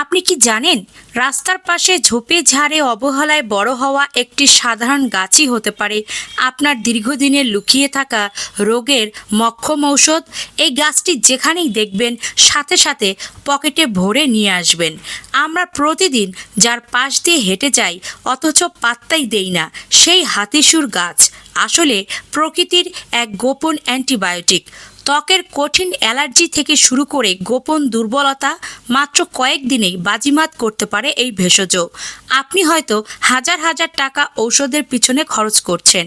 আপনি কি জানেন রাস্তার পাশে ঝোপে ঝাড়ে অবহেলায় বড় হওয়া একটি সাধারণ গাছই হতে পারে আপনার দীর্ঘদিনের লুকিয়ে থাকা রোগের মক্ষম ঔষধ। এই গাছটি যেখানেই দেখবেন সাথে সাথে পকেটে ভরে নিয়ে আসবেন। আমরা প্রতিদিন যার পাশ দিয়ে হেঁটে যাই অথচ পাত্তাই দেই না সেই হাতিসুর গাছ আসলে প্রকৃতির এক গোপন অ্যান্টিবায়োটিক। ত্বকের কঠিন অ্যালার্জি থেকে শুরু করে গোপন দুর্বলতা মাত্র কয়েকদিনেই বাজিমাত করতে পারে এই ভেষজ। আপনি হয়তো হাজার হাজার টাকা ঔষধের পিছনে খরচ করছেন,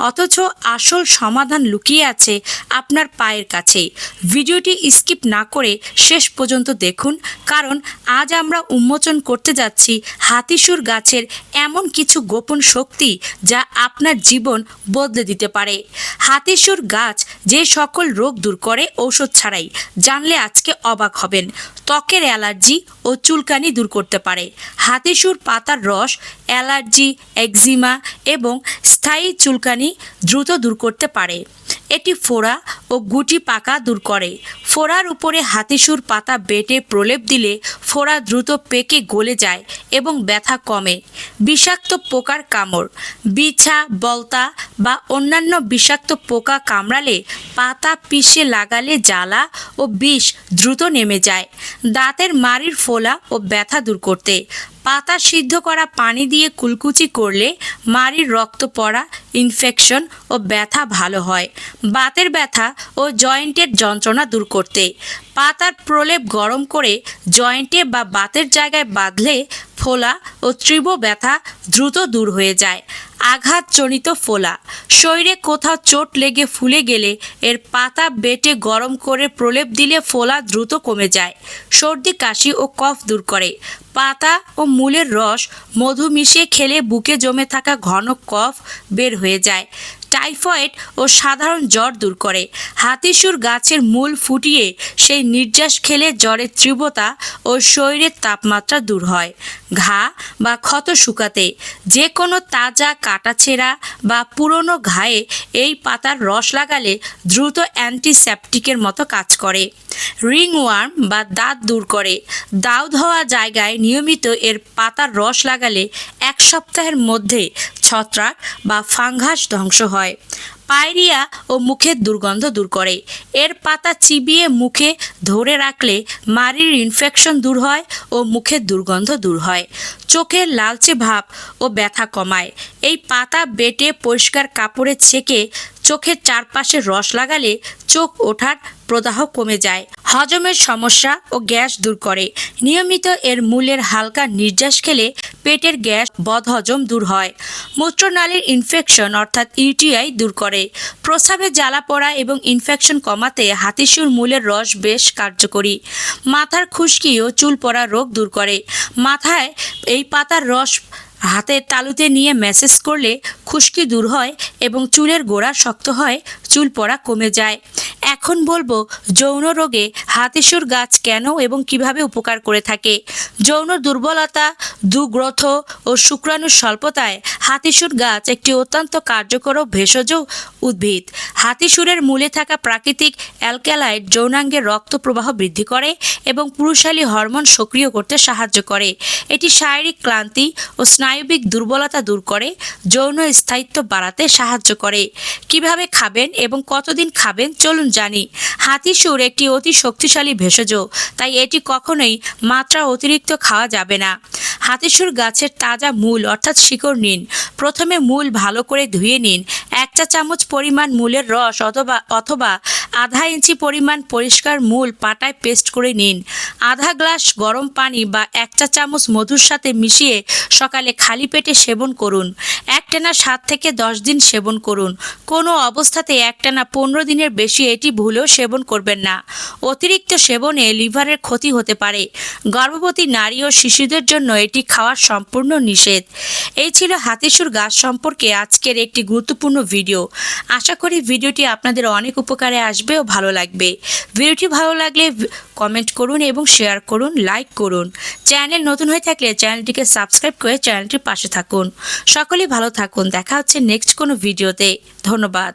অথচ আসল সমাধান লুকিয়ে আছে আপনার পায়ের কাছেই। ভিডিওটি স্কিপ না করে শেষ পর্যন্ত দেখুন, কারণ আজ আমরা উন্মোচন করতে যাচ্ছি হাতিসুর গাছের এমন কিছু গোপন শক্তি যা আপনার জীবন বদলে দিতে পারে। হাতিসুর গাছ যে সকল রোগ দূর করে ঔষধ ছাড়াই, জানলে আজকে অবাক হবেন। ত্বকের অ্যালার্জি ও চুলকানি দূর করতে পারে হাতিসুর পাতার রস। অ্যালার্জি, একজিমা এবং স্থায়ী চুলকানি দ্রুত দূর করতে পারে। এটি ফোড়া ও গুটি পাকা দূর করে। ফোড়ার উপরে হাতিসুর পাতা বেটে প্রলেপ দিলে ফোড়া দ্রুত পেকে গলে যায় এবং ব্যথা কমে। বিষাক্ত পোকার কামড়, বিছা, বলতা বা অন্যান্য বিষাক্ত পোকা কামড়ালে পাতা পিষে লাগালে জ্বালা ও বিষ দ্রুত নেমে যায়। দাঁতের মাড়ির ফোলা ও ব্যথা দূর করতে পাতা সিদ্ধ করা পানি দিয়ে কুলকুচি করলে মাড়ির রক্ত পড়া, ইনফেকশন ও ব্যথা ভালো হয়। বাতের ব্যথা ও জয়েন্টের যন্ত্রণা দূর করতে পাতার প্রলেপ গরম করে জয়েন্টে বা বাতের জায়গায় বাঁধলে ফোলা ও তীব্র ব্যথা দ্রুত দূর হয়ে যায়। আঘাতজনিত ফোলা, শরীরে কোথাও চোট লেগে ফুলে গেলে এর পাতা বেটে গরম করে প্রলেপ দিলে ফোলা দ্রুত কমে যায়। সর্দি, কাশি ও কফ দূর করে পাতা ও মূলের রস মধু মিশিয়ে খেলে বুকে জমে থাকা ঘন কফ বের হয়ে যায়। টাইফয়েড ও সাধারণ জ্বর দূর করে হাতিসুর গাছের মূল ফুটিয়ে সেই নির্যাস খেলে জ্বরের তীব্রতা ও শরীরের তাপমাত্রা দূর হয়। ঘা বা ক্ষত শুকাতে যে কোনো তাজা, কাটাছেঁড়া বা পুরনো ঘায়ে এই পাতার রস লাগালে দ্রুত অ্যান্টিসেপটিকের মতো কাজ করে। রিংওয়ার্ম বা দাঁত দূর করে দাউদ হওয়া জায়গায় নিয়মিত এর পাতার রস লাগালে 1 সপ্তাহের মধ্যে ছত্রাক বা ফাঙ্গাস ধ্বংস হয়। পায়রিয়া ও মুখের দুর্গন্ধ দূর করে এর পাতা চিবিয়ে মুখে ধরে রাখলে মাড়ির ইনফেকশন দূর হয় ও মুখের দুর্গন্ধ দূর হয়। চোখের লালচে ভাব ও ব্যথা কমায় এই পাতা বেটে পরিষ্কার কাপড়ে ছেঁকে চোখের চারপাশে রস লাগালে চোখ ওঠার প্রদাহ কমে যায়। হজমের সমস্যা ও গ্যাস দূর করে নিয়মিত এর মূলের হালকা নির্যাস খেলে পেটের গ্যাস, বদহজম দূর হয়। মূত্রনালীর ইনফেকশন অর্থাৎ ইউটিআই দূর করে। প্রস্রাবে জ্বালা পড়া এবং ইনফেকশন কমাতে হাতিসুর মূলের রস বেশ কার্যকরী। মাথার খুশকি ও চুল পড়া রোগ দূর করে মাথায় এই পাতার রস হাতের তালুতে নিয়ে ম্যাসেজ করলে খুশকি দূর হয় এবং চুলের গোড়া শক্ত হয়, চুল পড়া কমে যায়। এখন বলবো যৌন রোগে হাতিসুর গাছ কেন এবং কিভাবে উপকার করে থাকে। যৌন দুর্বলতা, দুগ্রথ ও শুক্রাণুর স্বল্পতায় হাতিসুর গাছ একটি অত্যন্ত কার্যকর ও ভেষজ উদ্ভিদ। হাতিসুরের মূলে থাকা প্রাকৃতিক অ্যালক্যালয়েড যৌনাঙ্গের রক্ত প্রবাহ বৃদ্ধি করে এবং পুরুষালী হরমোন সক্রিয় করতে সাহায্য করে। এটি শারীরিক ক্লান্তি ও স্নায়বিক দুর্বলতা দূর করে, যৌন স্থায়িত্ব বাড়াতে সাহায্য করে। কিভাবে খাবেন এবং কতদিন খাবেন চলুন জানি। হাতিসুর একটি অতি শক্তিশালী ভেষজ, তাই এটি কখনোই মাত্রা অতিরিক্ত খাওয়া যাবে না। হাতিসুর গাছের তাজা মূল অর্থাৎ শিকড় নিন। প্রথমে মূল ভালো করে ধুয়ে নিন। 1 চা চামচ পরিমাণ মূলের রস অথবা আধা ইঞ্চি পরিমাণ পরিষ্কার মূল পাটায় পেস্ট করে নিন। আধা গ্লাস গরম পানি বা 1 চা চামচ মধুর সাথে মিশিয়ে সকালে খালি পেটে সেবন করুন। একটানা 7 থেকে 10 দিন সেবন করুন। কোনো অবস্থাতে একটানা 15 দিনের বেশি এটি ভুলেও সেবন করবেন না। অতিরিক্ত সেবনে লিভারের ক্ষতি হতে পারে। গর্ভবতী নারী ও শিশুদের জন্য এটি খাওয়া সম্পূর্ণ নিষেধ। এই ছিল হাতিসুর গাছ সম্পর্কে আজকের একটি গুরুত্বপূর্ণ ভিডিও। আশা করি ভিডিওটি আপনাদের অনেক উপকারে আসবে ও ভালো লাগবে। ভিডিওটি ভালো লাগলে কমেন্ট করুন এবং শেয়ার করুন, লাইক করুন। চ্যানেল নতুন হয়ে থাকলে চ্যানেলটিকে সাবস্ক্রাইব করে চ্যানেলটির পাশে থাকুন। সকলেই ভালো থাকুন। দেখা হচ্ছে নেক্সট কোনো ভিডিওতে। ধন্যবাদ।